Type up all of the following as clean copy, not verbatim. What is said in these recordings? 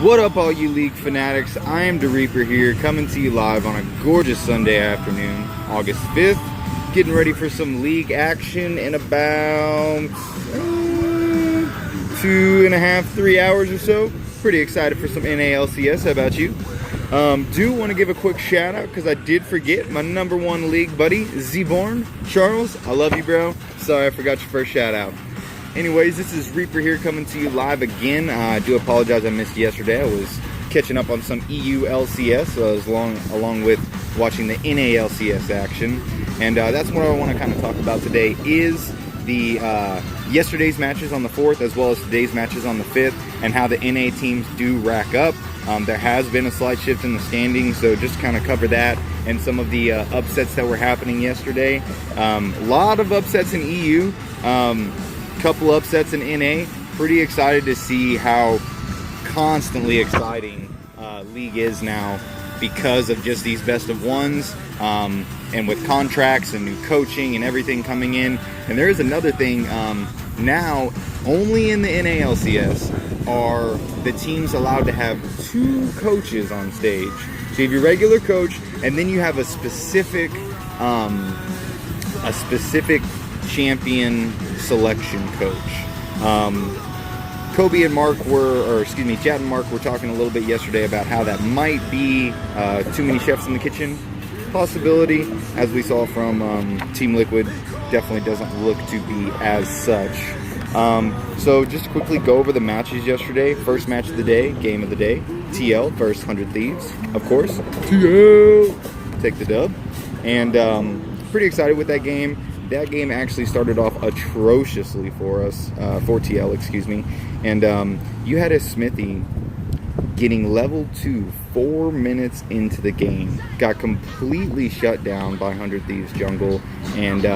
What up, all you League fanatics? I am the Reaper here, coming to you live on a gorgeous Sunday afternoon, August 5th. Getting ready for some League action in about 2.5, 3 hours or so. Pretty excited for some NALCS. How about you? Do want to give a quick shout out because I did forget my #1 league buddy, Z-Born. Charles, I love you, bro. Sorry I forgot your first shout out. Anyways, this is Reaper here coming to you live again. I do apologize I missed yesterday. I was catching up on some EU LCS, so I was along with watching the NALCS action. And that's what I want to kind of talk about today is the yesterday's matches on the 4th as well as today's matches on the 5th and how the NA teams do rack up. There has been a slight shift in the standings, so just kind of cover that and some of the upsets that were happening yesterday. A lot of upsets in EU. Couple upsets in NA. Pretty excited to see how constantly exciting League is now because of just these best of ones and with contracts and new coaching and everything coming in. And there is another thing, now only in the NALCS are the teams allowed to have 2 coaches on stage. So you have your regular coach and then you have a specific champion selection coach. Kobe and Mark Chad and Mark were talking a little bit yesterday about how that might be too many chefs in the kitchen possibility, as we saw from Team Liquid. Definitely doesn't look to be as such. So just to quickly go over the matches yesterday. First match of the day, game of the day, TL versus 100 Thieves, of course. TL! Take the dub. And pretty excited with that game. That game actually started off atrociously for us, for TL, excuse me. And you had a Smithy getting level 2 4 minutes into the game. Got completely shut down by 100 Thieves jungle and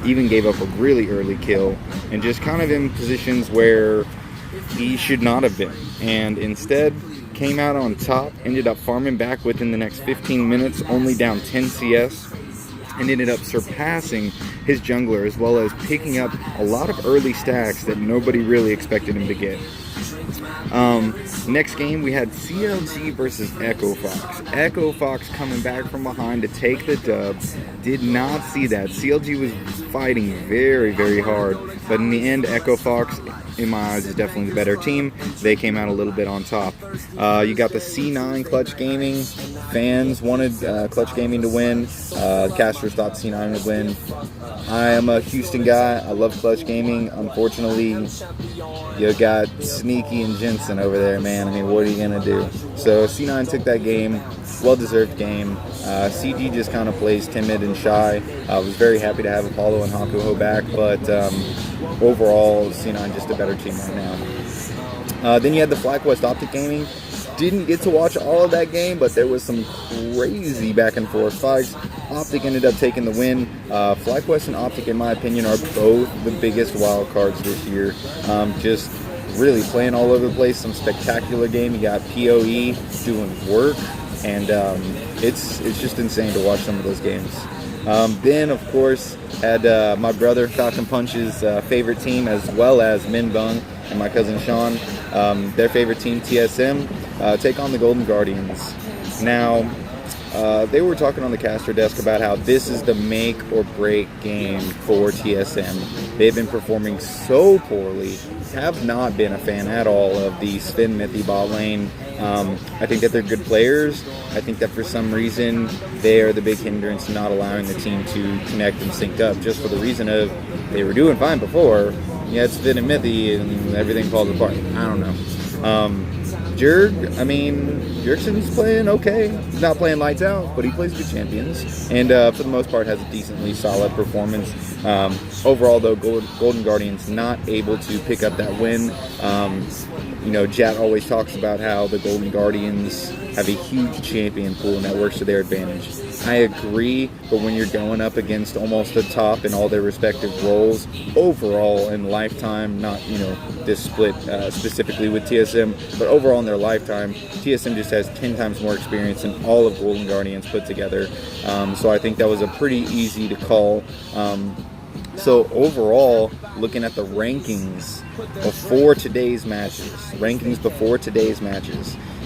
even gave up a really early kill. And just kind of in positions where he should not have been. And instead came out on top, ended up farming back within the next 15 minutes, only down 10 CS. And ended up surpassing his jungler as well as picking up a lot of early stacks that nobody really expected him to get. Next game we had CLG versus Echo Fox. Echo Fox coming back from behind to take the dub. Did not see that. CLG was fighting very, very hard. But in the end, Echo Fox, in my eyes, is definitely the better team. They came out a little bit on top. You got the C9 Clutch Gaming. Fans wanted Clutch Gaming to win. Casters thought C9 would win. I am a Houston guy. I love Clutch Gaming. Unfortunately, you got Sneaky and Jensen over there, man. I mean, what are you going to do? So C9 took that game. Well-deserved game. CG just kind of plays timid and shy. I was very happy to have Apollo and Hakuho back, but overall, C9 just a better team right now. Then you had the FlyQuest Optic Gaming. Didn't get to watch all of that game, but there was some crazy back and forth fights. Optic ended up taking the win. FlyQuest and Optic, in my opinion, are both the biggest wild cards this year. Just really playing all over the place. Some spectacular game. You got PoE doing work, and it's just insane to watch some of those games. Then, of course, had my brother Falcon Punch's favorite team, as well as Minbung and my cousin Sean, their favorite team, TSM, take on the Golden Guardians. Now, they were talking on the caster desk about how this is the make or break game for TSM. They've been performing so poorly. Have not been a fan at all of the Sven Mithy bot lane. I think that they're good players. I think that for some reason they are the big hindrance to not allowing the team to connect and sync up, just for the reason of they were doing fine before. Yeah, it's Sven and Mithy and everything falls apart. I don't know. Jerkson's playing okay. He's not playing lights out, but he plays good champions. And for the most part has a decently solid performance. Overall, though, Golden Guardians not able to pick up that win. Jat always talks about how the Golden Guardians have a huge champion pool and that works to their advantage. I agree, but when you're going up against almost the top in all their respective roles, overall in lifetime, not, this split specifically with TSM, but overall in their lifetime, TSM just has 10 times more experience than all of Golden Guardians put together. So I think that was a pretty easy to call. So overall, looking at the rankings before today's matches,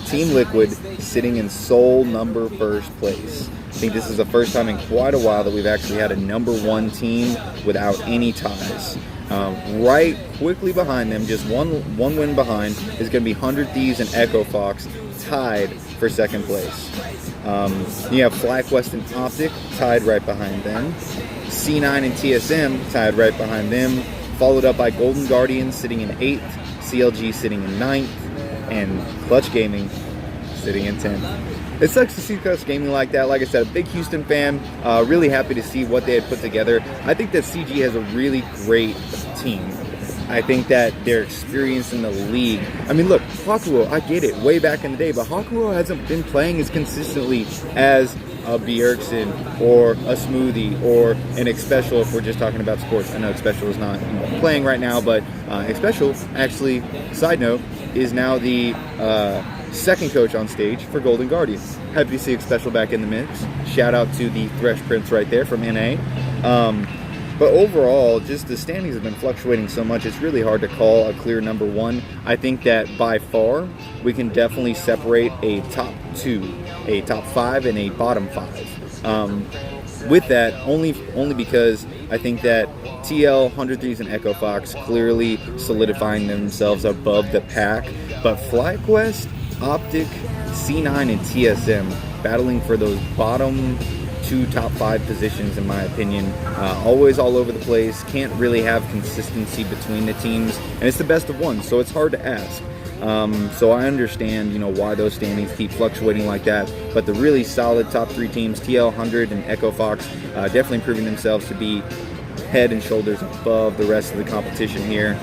Team Liquid sitting in sole number first place. I think this is the first time in quite a while that we've actually had a number one team without any ties. Right quickly behind them, just one win behind, is going to be 100 Thieves and Echo Fox tied for second place. You have FlyQuest and Optic tied right behind them. C9 and TSM tied right behind them, followed up by Golden Guardians sitting in 8th, CLG sitting in 9th, and Clutch Gaming sitting in 10th. It sucks to see Clutch Gaming like that. Like I said, a big Houston fan. Really happy to see what they had put together. I think that CG has a really great team. I think that their experience in the league. I mean, look, Hakuo, I get it, way back in the day, but Hakuo hasn't been playing as consistently as a Bjergsen or a Smoothie or an Xpecial if we're just talking about sports. I know Xpecial is not playing right now, but Xpecial, actually, side note, is now the second coach on stage for Golden Guardians. Happy to see Xpecial back in the mix. Shout out to the Thresh Prince right there from NA. But overall, just the standings have been fluctuating so much, it's really hard to call a clear number one. I think that by far, we can definitely separate a top 2, a top 5, and a bottom 5. With that, only because I think that TL, 100 Thieves, and Echo Fox clearly solidifying themselves above the pack. But FlyQuest, Optic, C9, and TSM battling for those bottom 2 top 5 positions in my opinion. Always all over the place, can't really have consistency between the teams, and it's the best of one, so it's hard to ask. So I understand, why those standings keep fluctuating like that, but the really solid top 3 teams, TL, 100, and Echo Fox, definitely proving themselves to be head and shoulders above the rest of the competition here.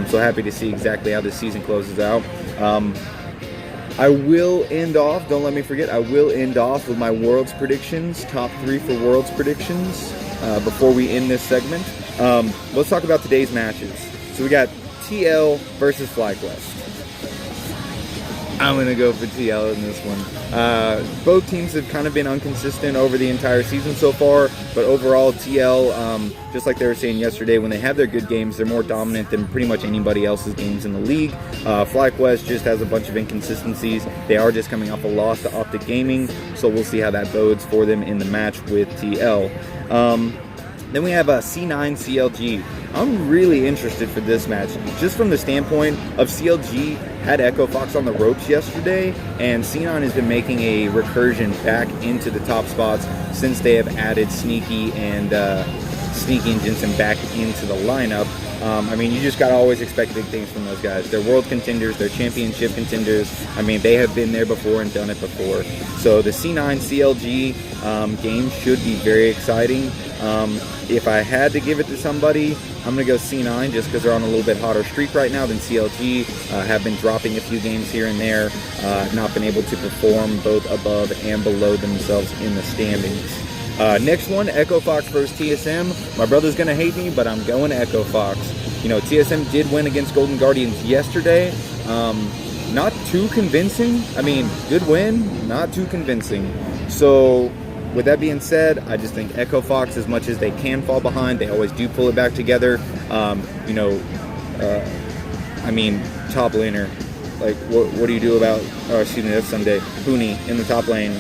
So happy to see exactly how this season closes out. I will end off, don't let me forget, I will end off with my Worlds predictions, top 3 for Worlds predictions, before we end this segment. Let's talk about today's matches. So we got TL versus FlyQuest. I'm going to go for TL in this one. Both teams have kind of been inconsistent over the entire season so far, but overall TL, just like they were saying yesterday, when they have their good games, they're more dominant than pretty much anybody else's games in the league. FlyQuest just has a bunch of inconsistencies. They are just coming off a loss to Optic Gaming, so we'll see how that bodes for them in the match with TL. Then we have C9 CLG. I'm really interested for this match, just from the standpoint of CLG had Echo Fox on the ropes yesterday, and C9 has been making a recursion back into the top spots since they have added Sneaky and Jensen back into the lineup. I mean, you just got to always expect big things from those guys. They're world contenders, they're championship contenders. I mean, they have been there before and done it before. So the C9 CLG game should be very exciting. If I had to give it to somebody, I'm going to go C9 just because they're on a little bit hotter streak right now than CLG. Have been dropping a few games here and there, not been able to perform both above and below themselves in the standings. Next one, Echo Fox versus TSM. My brother's going to hate me, but I'm going Echo Fox. TSM did win against Golden Guardians yesterday. Not too convincing. I mean, good win, not too convincing. So with that being said, I just think Echo Fox, as much as they can fall behind, they always do pull it back together. I mean, top laner. Like, what do you do about, that's Sunday, Huni in the top lane.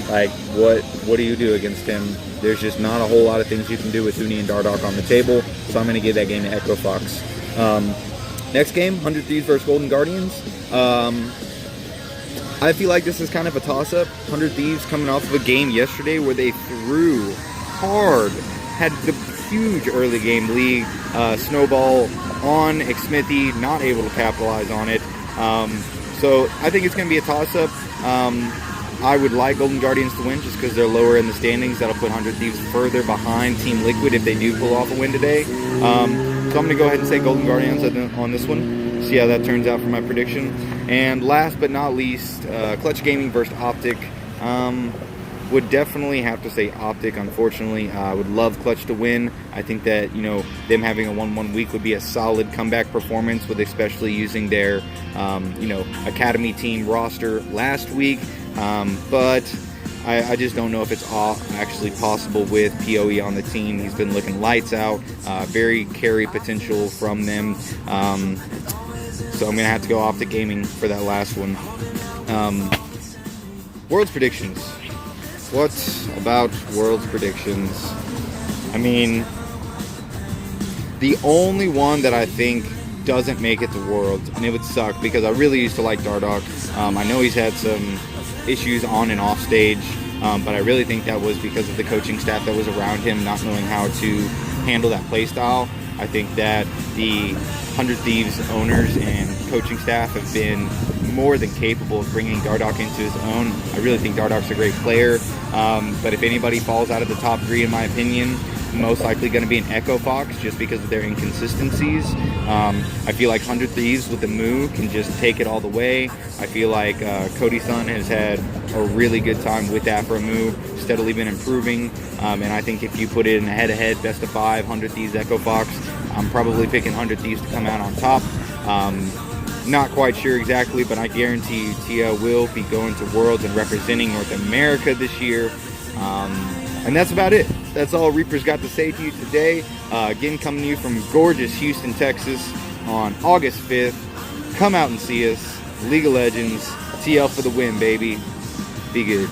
Like, what do you do against him? There's just not a whole lot of things you can do with Huni and Dardoch on the table, so I'm going to give that game to Echo Fox. Next game, 100 Thieves versus Golden Guardians. I feel like this is kind of a toss-up. 100 Thieves coming off of a game yesterday where they threw hard, had the huge early game lead, snowball on Xmithy, not able to capitalize on it. So I think it's going to be a toss-up. I would like Golden Guardians to win just because they're lower in the standings. That'll put 100 Thieves further behind Team Liquid if they do pull off a win today. So I'm going to go ahead and say Golden Guardians on this one. See how that turns out for my prediction. And last but not least, Clutch Gaming versus Optic. Would definitely have to say Optic, unfortunately. I would love Clutch to win. I think that, them having a 1-1 week would be a solid comeback performance, with especially using their, academy team roster last week. But I just don't know if it's actually possible with PoE on the team. He's been looking lights out. Very carry potential from them. So I'm going to have to go off to gaming for that last one. World's predictions. What about World's predictions? I mean, the only one that I think doesn't make it to Worlds, and it would suck because I really used to like Dardoch. I know he's had some issues on and off stage, but I really think that was because of the coaching staff that was around him not knowing how to handle that play style. I think that the 100 Thieves owners and coaching staff have been more than capable of bringing Dardoch into his own. I really think Dardoch's a great player, but if anybody falls out of the top 3, in my opinion, most likely going to be an Echo Fox just because of their inconsistencies. I feel like 100 Thieves with the Moo can just take it all the way. I feel like Cody Sun has had a really good time with Afro Moo, steadily been improving, and I think if you put it in a head-to-head best of 5, 100 Thieves, Echo Fox, I'm probably picking 100 Thieves to come out on top. Not quite sure exactly, but I guarantee you Tia will be going to Worlds and representing North America this year. And that's about it. That's all Reaper's got to say to you today. Again, coming to you from gorgeous Houston, Texas on August 5th. Come out and see us. League of Legends. TL for the win, baby. Be good.